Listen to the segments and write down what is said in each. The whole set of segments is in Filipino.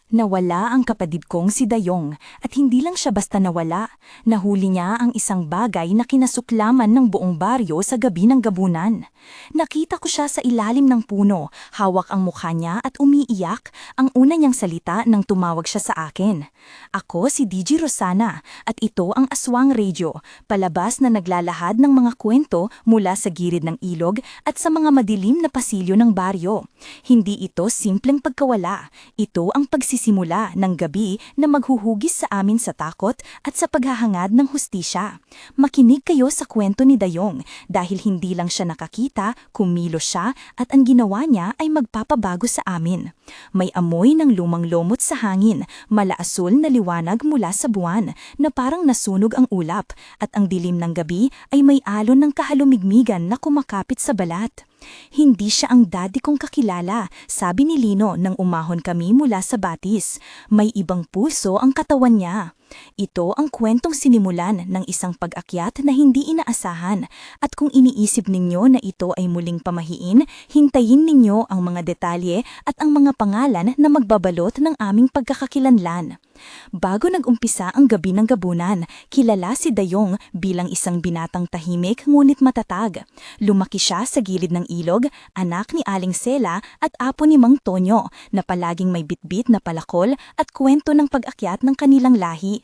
Nawala ang kapatid kong si Dayong at hindi lang siya basta nawala. Nahuli niya ang isang bagay na kinasuklaman ng buong baryo sa gabi ng gabunan. Nakita ko siya sa ilalim ng puno, hawak ang mukha niya at umiiyak, ang una niyang salita nang tumawag siya sa akin. Ako si DJ Rosana at ito ang Aswang Radio, palabas na naglalahad ng mga kwento mula sa gilid ng ilog at sa mga madilim na pasilyo ng baryo. Hindi ito simpleng pagkawala, ito ang pagsisimula ng gabi na maghuhugis sa amin sa takot at sa paghahangad ng hustisya. Makinig kayo sa kwento ni Dayong dahil hindi lang siya nakakita, kumilos siya at ang ginawa niya ay magpapabago sa amin. May amoy ng lumang lumot sa hangin, malaasul na liwanag mula sa buwan na parang nasunog ang ulap at ang dilim ng gabi ay may alon ng kahalumigmigan na kumakapit sa balat. Hindi siya ang daddy kong kakilala, sabi ni Lino nang umahon kami mula sa batis. May ibang puso ang katawan niya. Ito ang kwentong sinimulan ng isang pag-akyat na hindi inaasahan at kung iniisip ninyo na ito ay muling pamahiin, hintayin ninyo ang mga detalye at ang mga pangalan na magbabalot ng aming pagkakakilanlan. Bago nag-umpisa ang gabi ng gabunan, kilala si Dayong bilang isang binatang tahimik ngunit matatag. Lumaki siya sa gilid ng ilog, anak ni Aling Sela at apo ni Mang Tonyo na palaging may bitbit na palakol at kwento ng pag-akyat ng kanilang lahi.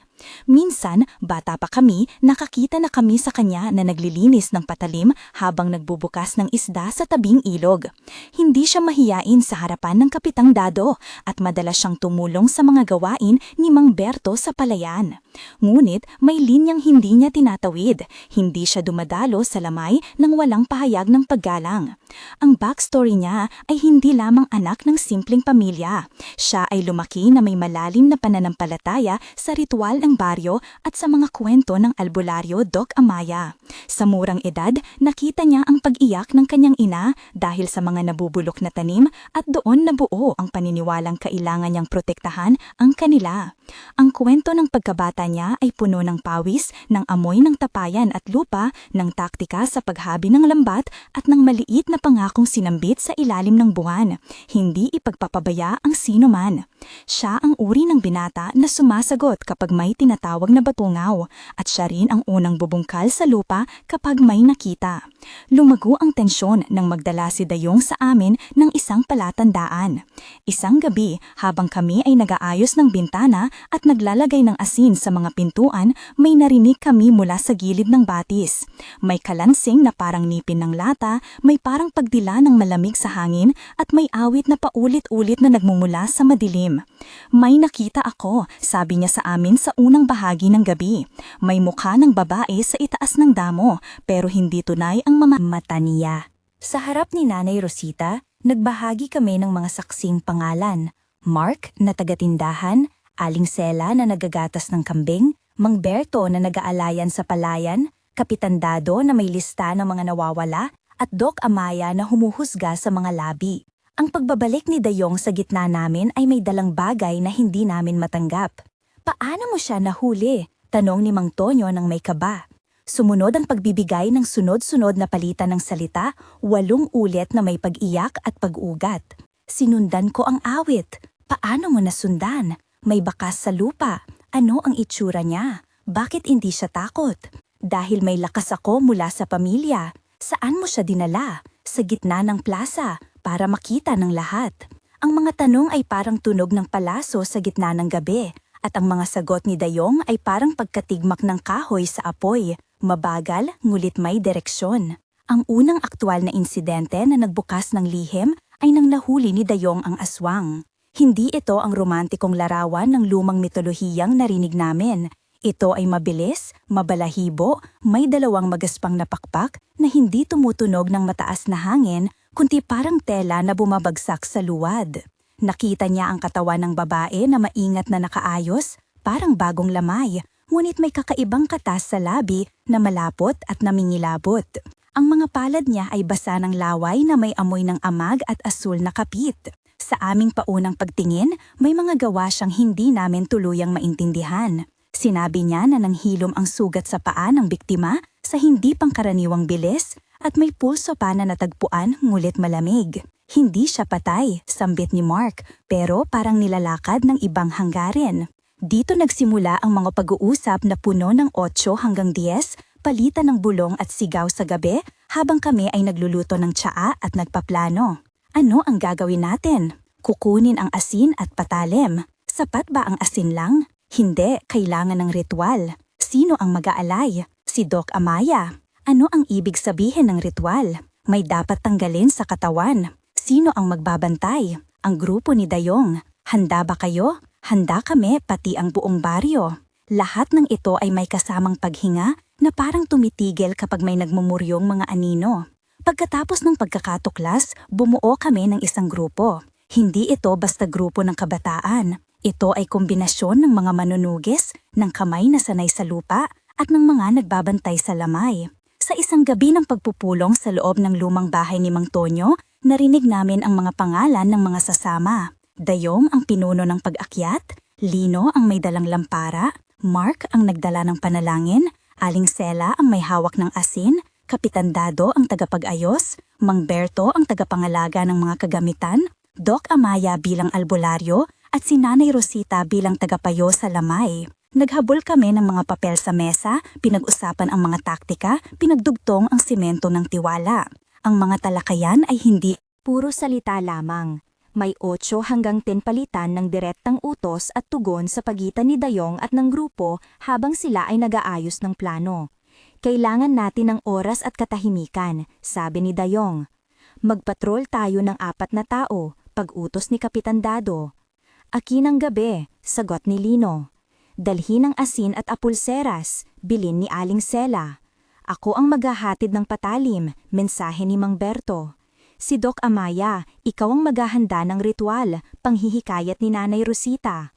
Minsan, bata pa kami, nakakita na kami sa kanya na naglilinis ng patalim habang nagbubukas ng isda sa tabing ilog. Hindi siya mahiyain sa harapan ng Kapitang Dado at madalas siyang tumulong sa mga gawain ni Mang Berto sa palayan. Ngunit may linyang hindi niya tinatawid, hindi siya dumadalo sa lamay nang walang pahayag ng paggalang. Ang backstory niya ay hindi lamang anak ng simpleng pamilya. Siya ay lumaki na may malalim na pananampalataya sa ritual ng baryo at sa mga kwento ng albularyo Doc Amaya. Sa murang edad, nakita niya ang pag-iyak ng kanyang ina dahil sa mga nabubulok na tanim at doon nabuo ang paniniwalang kailangan niyang protektahan ang kanila. Ang kwento ng pagkabata niya ay puno ng pawis, ng amoy ng tapayan at lupa, ng taktika sa paghabi ng lambat at ng maliit na pangakong sinambit sa ilalim ng buwan. Hindi ipagpapabaya ang sino man. Siya ang uri ng binata na sumasagot kapag may tinatawag na batungaw at siya rin ang unang bubungkal sa lupa kapag may nakita. Lumago ang tensyon nang magdala si Dayong sa amin ng isang palatandaan. Isang gabi, habang kami ay nag-aayos ng bintana at naglalagay ng asin sa mga pintuan, may narinig kami mula sa gilid ng batis. May kalansing na parang nipin ng lata, may parang pagdila ng malamig sa hangin at may awit na paulit-ulit na nagmumula sa madilim. May nakita ako, sabi niya sa amin sa unang bahagi ng gabi. May mukha ng babae sa itaas ng damo, pero hindi tunay ang mata niya. Sa harap ni Nanay Rosita, nagbahagi kami ng mga saksing pangalan. Mark na tagatindahan, Aling Sela na nagagatas ng kambing, Mang Berto na nag-aalayan sa palayan, Kapitan Dado na may lista ng mga nawawala, at Doc Amaya na humuhusga sa mga labi. Ang pagbabalik ni Dayong sa gitna namin ay may dalang bagay na hindi namin matanggap. Paano mo siya nahuli? Tanong ni Mang Tonyo nang may kaba. Sumunod ang pagbibigay ng sunod-sunod na palitan ng salita, 8 ulit na may pag-iyak at pag-ugat. Sinundan ko ang awit. Paano mo nasundan? May bakas sa lupa. Ano ang itsura niya? Bakit hindi siya takot? Dahil may lakas ako mula sa pamilya. Saan mo siya dinala? Sa gitna ng plaza, para makita ng lahat. Ang mga tanong ay parang tunog ng palaso sa gitna ng gabi, at ang mga sagot ni Dayong ay parang pagkatigmak ng kahoy sa apoy, mabagal ngulit may direksyon. Ang unang aktwal na insidente na nagbukas ng lihim ay nang nahuli ni Dayong ang aswang. Hindi ito ang romantikong larawan ng lumang mitolohiyang narinig namin. Ito ay mabilis, mabalahibo, may 2 magaspang na pakpak na hindi tumutunog ng mataas na hangin, kundi parang tela na bumabagsak sa luwad. Nakita niya ang katawan ng babae na maingat na nakaayos, parang bagong lamay, ngunit may kakaibang katas sa labi na malapot at namingilabot. Ang mga palad niya ay basa ng laway na may amoy ng amag at asul na kapit. Sa aming paunang pagtingin, may mga gawa siyang hindi namin tuluyang maintindihan. Sinabi niya na nanghilom ang sugat sa paa ng biktima sa hindi pangkaraniwang bilis at may pulso pa na natagpuan ngulit malamig. Hindi siya patay, sambit ni Mark, pero parang nilalakad ng ibang hanggarin. Dito nagsimula ang mga pag-uusap na puno ng 8 hanggang 10, palitan ng bulong at sigaw sa gabi habang kami ay nagluluto ng tsaa at nagpaplano. Ano ang gagawin natin? Kukunin ang asin at patalim. Sapat ba ang asin lang? Hindi, kailangan ng ritual. Sino ang mag-aalay? Si Doc Amaya. Ano ang ibig sabihin ng ritual? May dapat tanggalin sa katawan. Sino ang magbabantay? Ang grupo ni Dayong. Handa ba kayo? Handa kami, pati ang buong baryo. Lahat ng ito ay may kasamang paghinga na parang tumitigil kapag may nagmumuryong mga anino. Pagkatapos ng pagkakatuklas, bumuo kami ng isang grupo. Hindi ito basta grupo ng kabataan. Ito ay kombinasyon ng mga manunugis, ng kamay na sanay sa lupa, at ng mga nagbabantay sa lamay. Sa isang gabi ng pagpupulong sa loob ng lumang bahay ni Mang Tonyo, narinig namin ang mga pangalan ng mga sasama. Dayong ang pinuno ng pag-akyat, Lino ang may dalang lampara, Mark ang nagdala ng panalangin, Aling Sela ang may hawak ng asin, Kapitan Dado ang tagapag-ayos, Mang Berto ang tagapangalaga ng mga kagamitan, Doc Amaya bilang albularyo, at si Nanay Rosita bilang tagapayo sa lamay. Naghabol kami ng mga papel sa mesa, pinag-usapan ang mga taktika, pinagdugtong ang simento ng tiwala. Ang mga talakayan ay hindi puro salita lamang. May 8 hanggang 10 palitan ng direktang utos at tugon sa pagitan ni Dayong at ng grupo habang sila ay nag-aayos ng plano. Kailangan natin ng oras at katahimikan, sabi ni Dayong. Magpatrol tayo ng 4 na tao, pag-utos ni Kapitan Dado. Akin ang gabi, sagot ni Lino. Dalhin ang asin at apulseras, bilin ni Aling Sela. Ako ang maghahatid ng patalim, mensahe ni Mang Berto. Si Doc Amaya, ikaw ang maghahanda ng ritual, panghihikayat ni Nanay Rosita.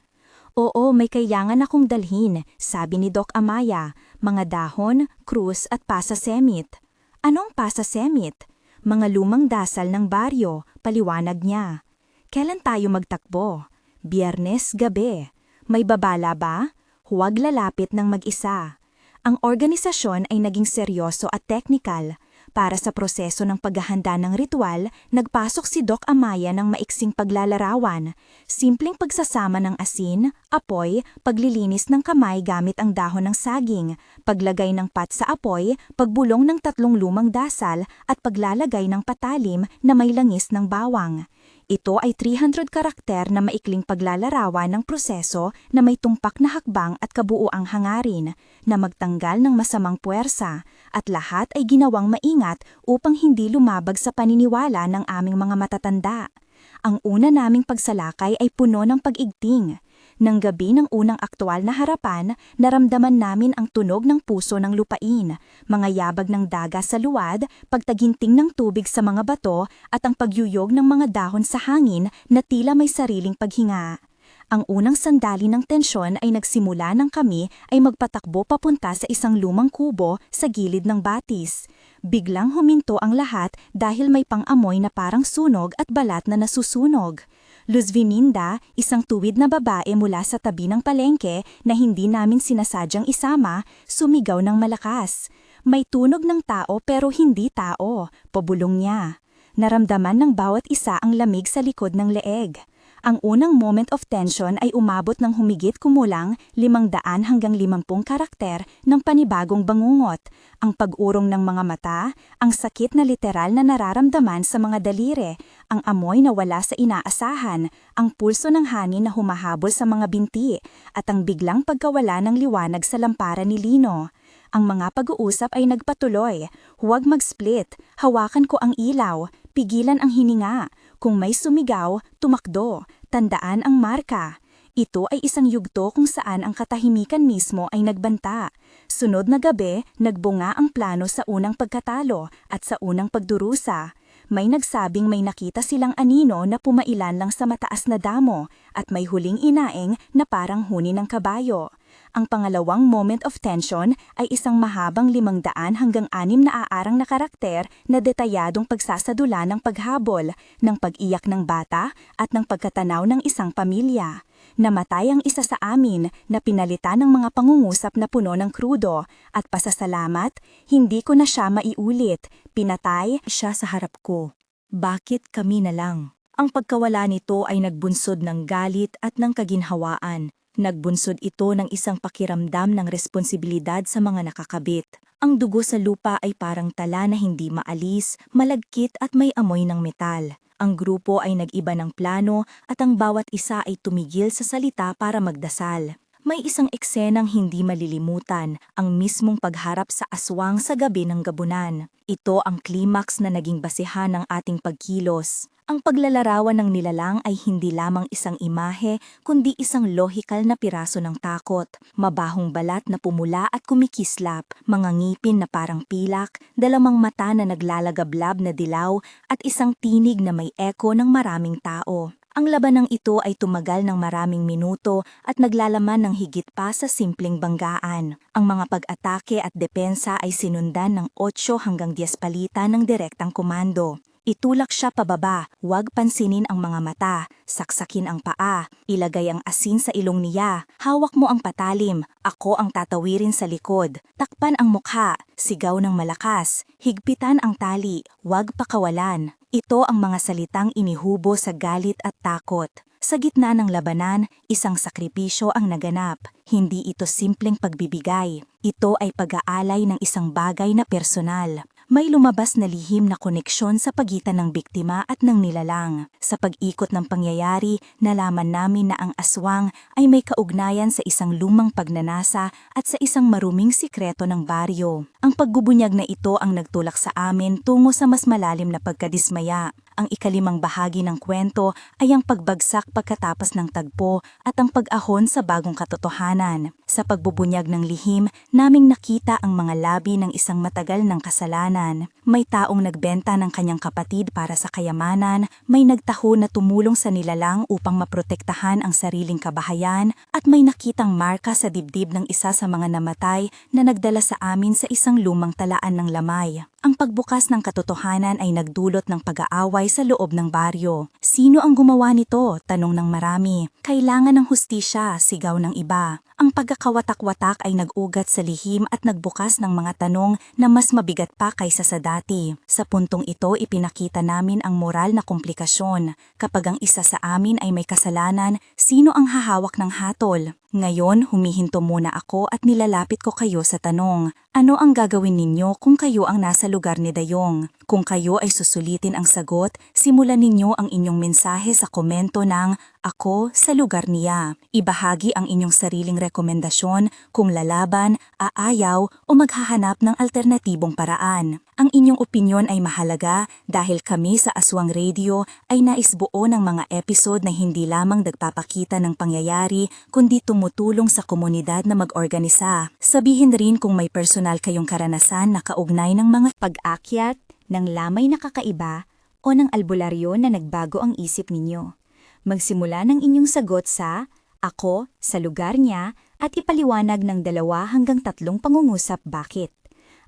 Oo, may kailangan akong dalhin, sabi ni Doc Amaya, mga dahon, krus at pasasemit. Anong pasasemit? Mga lumang dasal ng baryo, paliwanag niya. Kailan tayo magtakbo? Biyernes gabi. May babala ba? Huwag lalapit ng mag-isa. Ang organisasyon ay naging seryoso at teknikal. Para sa proseso ng paghahanda ng ritual, nagpasok si Doc Amaya ng maiksing paglalarawan. Simpleng pagsasama ng asin, apoy, paglilinis ng kamay gamit ang dahon ng saging, paglagay ng pat sa apoy, pagbulong ng 3 lumang dasal, at paglalagay ng patalim na may langis ng bawang. Ito ay 300 karakter na maikling paglalarawan ng proseso na may tumpak na hakbang at kabuuang hangarin na magtanggal ng masamang puwersa at lahat ay ginawang maingat upang hindi lumabag sa paniniwala ng aming mga matatanda. Ang una naming pagsalakay ay puno ng pag-igting. Nang gabi ng unang aktwal na harapan, naramdaman namin ang tunog ng puso ng lupain, mga yabag ng dagas sa luwad, pagtaginting ng tubig sa mga bato at ang pagyuyog ng mga dahon sa hangin na tila may sariling paghinga. Ang unang sandali ng tensyon ay nagsimula nang kami ay magpatakbo papunta sa isang lumang kubo sa gilid ng batis. Biglang huminto ang lahat dahil may pang-amoy na parang sunog at balat na nasusunog. Luz Vininda, isang tuwid na babae mula sa tabi ng palengke na hindi namin sinasadyang isama, sumigaw ng malakas. May tunog ng tao pero hindi tao, pabulong niya. Naramdaman ng bawat isa ang lamig sa likod ng leeg. Ang unang moment of tension ay umabot ng humigit kumulang 500 hanggang 50 karakter ng panibagong bangungot, ang pag-urong ng mga mata, ang sakit na literal na nararamdaman sa mga daliri, ang amoy na wala sa inaasahan, ang pulso ng hangin na humahabol sa mga binti, at ang biglang pagkawala ng liwanag sa lampara ni Lino. Ang mga pag-uusap ay nagpatuloy. Huwag mag-split, hawakan ko ang ilaw, pigilan ang hininga. Kung may sumigaw, tumakdo, tandaan ang marka. Ito ay isang yugto kung saan ang katahimikan mismo ay nagbanta. Sunod na gabi, nagbunga ang plano sa unang pagkatalo at sa unang pagdurusa. May nagsabing may nakita silang anino na pumailan lang sa mataas na damo at may huling inaing na parang huni ng kabayo. Ang pangalawang moment of tension ay isang mahabang 500 hanggang 6 na aarang na karakter na detayadong pagsasadula ng paghabol, ng pag-iyak ng bata at ng pagkatanaw ng isang pamilya. Namatay ang isa sa amin na pinalitan ng mga pangungusap na puno ng krudo at pasasalamat, hindi ko na siya maiulit, pinatay siya sa harap ko. Bakit kami na lang? Ang pagkawala nito ay nagbunsod ng galit at ng kaginhawaan. Nagbunsod ito ng isang pakiramdam ng responsibilidad sa mga nakakabit. Ang dugo sa lupa ay parang tala na hindi maalis, malagkit at may amoy ng metal. Ang grupo ay nag-iba ng plano at ang bawat isa ay tumigil sa salita para magdasal. May isang eksenang hindi malilimutan, ang mismong pagharap sa aswang sa gabi ng gabunan. Ito ang klimaks na naging basihan ng ating pagkilos. Ang paglalarawan ng nilalang ay hindi lamang isang imahe, kundi isang lohikal na piraso ng takot. Mabahong balat na pumula at kumikislap, mga ngipin na parang pilak, dalawang mata na naglalagablab na dilaw, at isang tinig na may eko ng maraming tao. Ang labanang ito ay tumagal ng maraming minuto at naglalaman ng higit pa sa simpleng banggaan. Ang mga pag-atake at depensa ay sinundan ng 8 hanggang 10 palitan ng direktang komando. Itulak siya pababa, huwag pansinin ang mga mata, saksakin ang paa, ilagay ang asin sa ilong niya, hawak mo ang patalim, ako ang tatawirin sa likod, takpan ang mukha, sigaw ng malakas, higpitan ang tali, huwag pakawalan. Ito ang mga salitang inihubo sa galit at takot. Sa gitna ng labanan, isang sakripisyo ang naganap. Hindi ito simpleng pagbibigay. Ito ay pag-aalay ng isang bagay na personal. May lumabas na lihim na koneksyon sa pagitan ng biktima at ng nilalang. Sa pag-ikot ng pangyayari, nalaman namin na ang aswang ay may kaugnayan sa isang lumang pagnanasa at sa isang maruming sikreto ng baryo. Ang pagbubunyag na ito ang nagtulak sa amin tungo sa mas malalim na pagkadismaya. Ang ikalimang bahagi ng kwento ay ang pagbagsak pagkatapos ng tagpo at ang pag-ahon sa bagong katotohanan. Sa pagbubunyag ng lihim, naming nakita ang mga labi ng isang matagal ng kasalanan. May taong nagbenta ng kanyang kapatid para sa kayamanan, may nagtaho na tumulong sa nilalang upang maprotektahan ang sariling kabahayan, at may nakitang marka sa dibdib ng isa sa mga namatay na nagdala sa amin sa isang lumang talaan ng lamay. Ang pagbukas ng katotohanan ay nagdulot ng pag-aaway sa loob ng baryo. Sino ang gumawa nito? Tanong ng marami. Kailangan ng hustisya, sigaw ng iba. Ang pagkakawatak-watak ay nag-ugat sa lihim at nagbukas ng mga tanong na mas mabigat pa kaysa sa dati. Sa puntong ito, ipinakita namin ang moral na komplikasyon. Kapag ang isa sa amin ay may kasalanan, sino ang hahawak ng hatol? Ngayon, humihinto muna ako at nilalapit ko kayo sa tanong. Ano ang gagawin ninyo kung kayo ang nasa lugar ni Dayong? Kung kayo ay susulitin ang sagot, simulan ninyo ang inyong mensahe sa komento ng "Ako sa lugar niya". Ibahagi ang inyong sariling rekomendasyon kung lalaban, aayaw o maghahanap ng alternatibong paraan. Ang inyong opinyon ay mahalaga dahil kami sa Aswang Radio ay naisbuo ng mga episode na hindi lamang nagpapakita ng pangyayari kundi tumutulong sa komunidad na mag-organisa. Sabihin rin kung may personal kayong karanasan na kaugnay ng mga pag-akyat, ng lamay na kakaiba o ng albularyo na nagbago ang isip ninyo. Magsimula ng inyong sagot sa "Ako sa lugar niya" at ipaliwanag ng 2 hanggang 3 pangungusap bakit.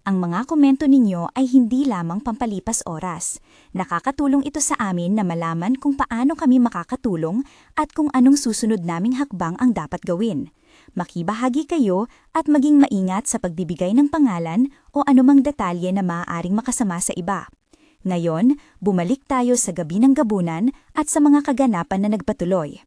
Ang mga komento ninyo ay hindi lamang pampalipas oras. Nakakatulong ito sa amin na malaman kung paano kami makakatulong at kung anong susunod naming hakbang ang dapat gawin. Makibahagi kayo at maging maingat sa pagbibigay ng pangalan o anumang detalye na maaaring makasama sa iba. Ngayon, bumalik tayo sa gabi ng gabunan at sa mga kaganapan na nagpatuloy.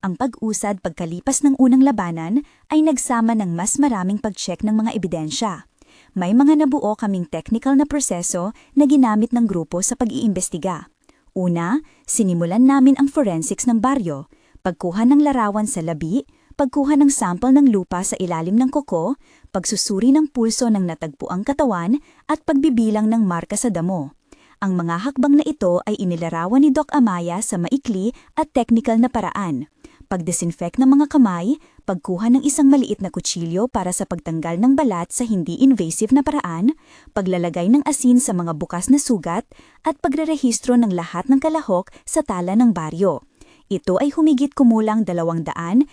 Ang pag-usad pagkalipas ng unang labanan ay nagsama ng mas maraming pag-check ng mga ebidensya. May mga nabuo kaming technical na proseso na ginamit ng grupo sa pag-iimbestiga. Una, sinimulan namin ang forensics ng baryo, pagkuha ng larawan sa labi, pagkuha ng sample ng lupa sa ilalim ng kuko, pagsusuri ng pulso ng natagpuang katawan, at pagbibilang ng marka sa damo. Ang mga hakbang na ito ay inilarawan ni Doc Amaya sa maikli at technical na paraan. Pagdisinfect ng mga kamay, pagkuha ng isang maliit na kutsilyo para sa pagtanggal ng balat sa hindi invasive na paraan, paglalagay ng asin sa mga bukas na sugat, at pagrerehistro ng lahat ng kalahok sa tala ng baryo. Ito ay humigit kumulang 250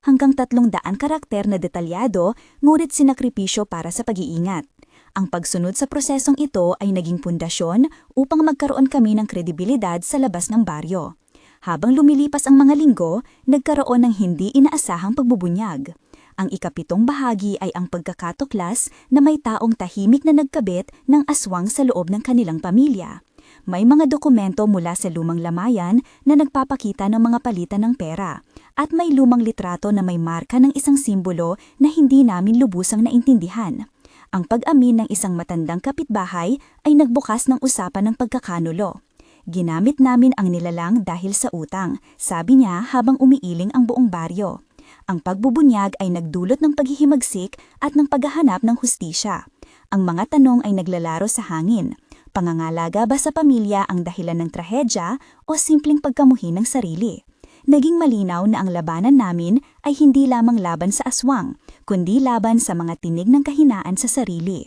hanggang 300 karakter na detalyado, ngunit sinakripisyo para sa pag-iingat. Ang pagsunod sa prosesong ito ay naging pundasyon upang magkaroon kami ng kredibilidad sa labas ng baryo. Habang lumilipas ang mga linggo, nagkaroon ng hindi inaasahang pagbubunyag. Ang ika-7 bahagi ay ang pagkakatuklas na may taong tahimik na nagkabit ng aswang sa loob ng kanilang pamilya. May mga dokumento mula sa lumang lamayan na nagpapakita ng mga palitan ng pera. At may lumang litrato na may marka ng isang simbolo na hindi namin lubusang naintindihan. Ang pag-amin ng isang matandang kapitbahay ay nagbukas ng usapan ng pagkakanulo. Ginamit namin ang nilalang dahil sa utang, sabi niya habang umiiling ang buong baryo. Ang pagbubunyag ay nagdulot ng paghihimagsik at ng paghahanap ng hustisya. Ang mga tanong ay naglalaro sa hangin. Pangangalaga ba sa pamilya ang dahilan ng trahedya o simpleng pagkamuhi ng sarili? Naging malinaw na ang labanan namin ay hindi lamang laban sa aswang, kundi laban sa mga tinig ng kahinaan sa sarili.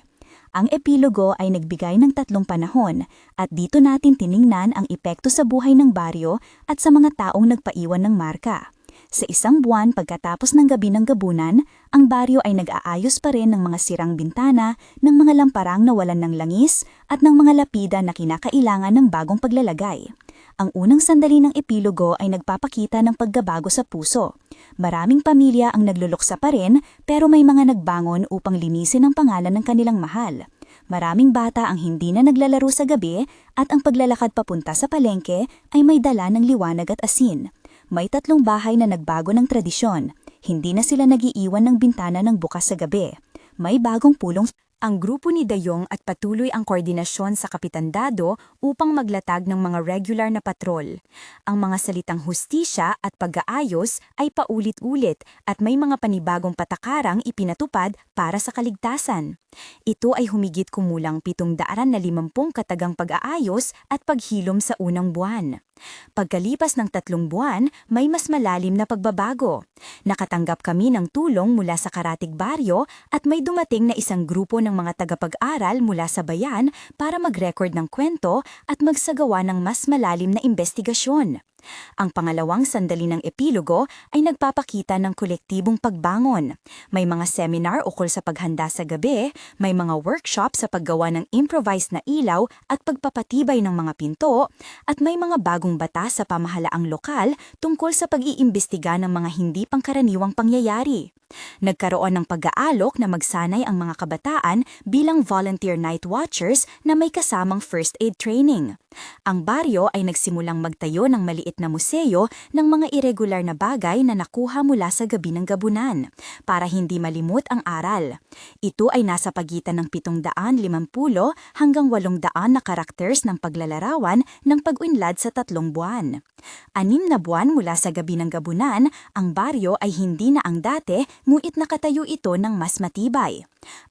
Ang epilogo ay nagbigay ng 3 panahon at dito natin tiningnan ang epekto sa buhay ng baryo at sa mga taong nagpaiwan ng marka. Sa 1 buwan pagkatapos ng gabi ng gabunan, ang baryo ay nag-aayos pa rin ng mga sirang bintana, ng mga lamparang nawalan ng langis at ng mga lapida na kinakailangan ng bagong paglalagay. Ang unang sandali ng epilogo ay nagpapakita ng paggabago sa puso. Maraming pamilya ang nagluluksa pa rin pero may mga nagbangon upang linisin ang pangalan ng kanilang mahal. Maraming bata ang hindi na naglalaro sa gabi at ang paglalakad papunta sa palengke ay may dala ng liwanag at asin. May 3 bahay na nagbago ng tradisyon. Hindi na sila nagiiwan ng bintana ng bukas sa gabi. May bagong pulong ang grupo ni Dayong at patuloy ang koordinasyon sa kapitandado upang maglatag ng mga regular na patrol. Ang mga salitang hustisya at pag-aayos ay paulit-ulit at may mga panibagong patakarang ipinatupad para sa kaligtasan. Ito ay humigit kumulang 750 katagang pag-aayos at paghilom sa unang buwan. Pagkalipas ng 3 buwan, may mas malalim na pagbabago. Nakatanggap kami ng tulong mula sa Karatig Baryo at may dumating na isang grupo ng mga tagapag-aral mula sa bayan para mag-record ng kwento at magsagawa ng mas malalim na investigasyon. Ang pangalawang sandali ng epilogo ay nagpapakita ng kolektibong pagbangon. May mga seminar ukol sa paghanda sa gabi, may mga workshop sa paggawa ng improvised na ilaw at pagpapatibay ng mga pinto, at may mga bagong batas sa pamahalaang lokal tungkol sa pag-iimbestiga ng mga hindi pangkaraniwang pangyayari. Nagkaroon ng pag-aalok na magsanay ang mga kabataan bilang volunteer night watchers na may kasamang first aid training. Ang baryo ay nagsimulang magtayo ng maliit na museo ng mga irregular na bagay na nakuha mula sa gabi ng gabunan para hindi malimot ang aral. Ito ay nasa pagitan ng 750 hanggang 800 na karakters ng paglalarawan ng pag-unlad sa 3 buwan. 6 na buwan mula sa gabi ng gabunan, ang baryo ay hindi na ang dati, ngunit nakatayo ito ng mas matibay.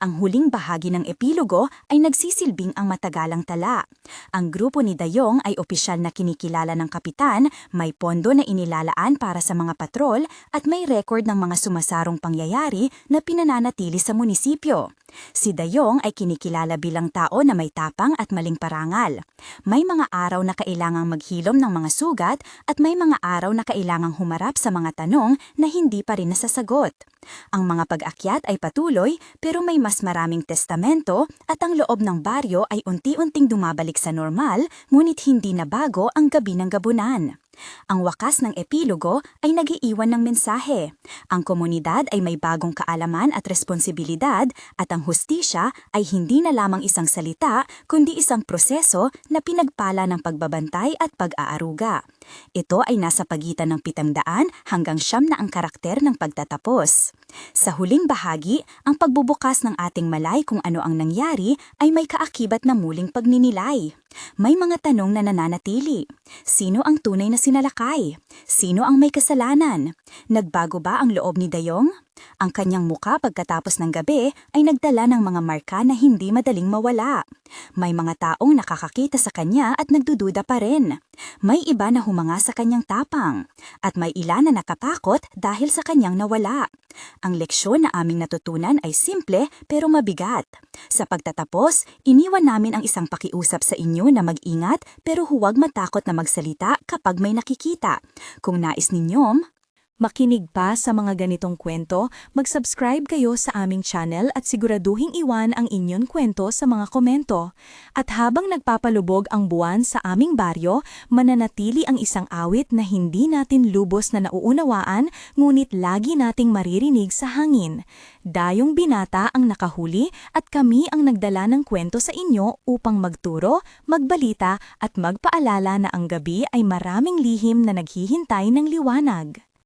Ang huling bahagi ng epilogo ay nagsisilbing ang matagalang tala. Ang grupo ni Dayong ay opisyal na kinikilala ng kapitan, may pondo na inilalaan para sa mga patrol at may record ng mga sumasarong pangyayari na pinananatili sa munisipyo. Si Dayong ay kinikilala bilang tao na may tapang at maling parangal. May mga araw na kailangang maghilom ng mga sugat at may mga araw na kailangang humarap sa mga tanong na hindi pa rin nasasagot. Ang mga pag-akyat ay patuloy pero may mas maraming testamento at ang loob ng baryo ay unti-unting dumabalik sa normal ngunit hindi na bago ang gabi ng gabunan. Ang wakas ng epilogo ay nag-iiwan ng mensahe. Ang komunidad ay may bagong kaalaman at responsibilidad at ang hustisya ay hindi na lamang isang salita kundi isang proseso na pinagpala ng pagbabantay at pag-aaruga. Ito ay nasa pagitan ng 700 hanggang 900 na ang karakter ng pagtatapos. Sa huling bahagi, ang pagbubukas ng ating malay kung ano ang nangyari ay may kaakibat na muling pagninilay. May mga tanong na nananatili. Sino ang tunay na sinalakay? Sino ang may kasalanan? Nagbago ba ang loob ni Dayong? Ang kanyang muka pagkatapos ng gabi ay nagdala ng mga marka na hindi madaling mawala. May mga taong nakakakita sa kanya at nagdududa pa rin. May iba na humanga sa kanyang tapang. At may ilan na nakatakot dahil sa kanyang nawala. Ang leksyon na aming natutunan ay simple pero mabigat. Sa pagtatapos, iniwan namin ang isang pakiusap sa inyo na mag-ingat pero huwag matakot na magsalita kapag may nakikita. Kung nais ninyong Makinig pa sa mga ganitong kwento, mag-subscribe kayo sa aming channel at siguraduhing iwan ang inyong kwento sa mga komento. At habang nagpapalubog ang buwan sa aming baryo, mananatili ang isang awit na hindi natin lubos na nauunawaan, ngunit lagi nating maririnig sa hangin. Dayong Binata ang nakahuli at kami ang nagdala ng kwento sa inyo upang magturo, magbalita at magpaalala na ang gabi ay maraming lihim na naghihintay ng liwanag.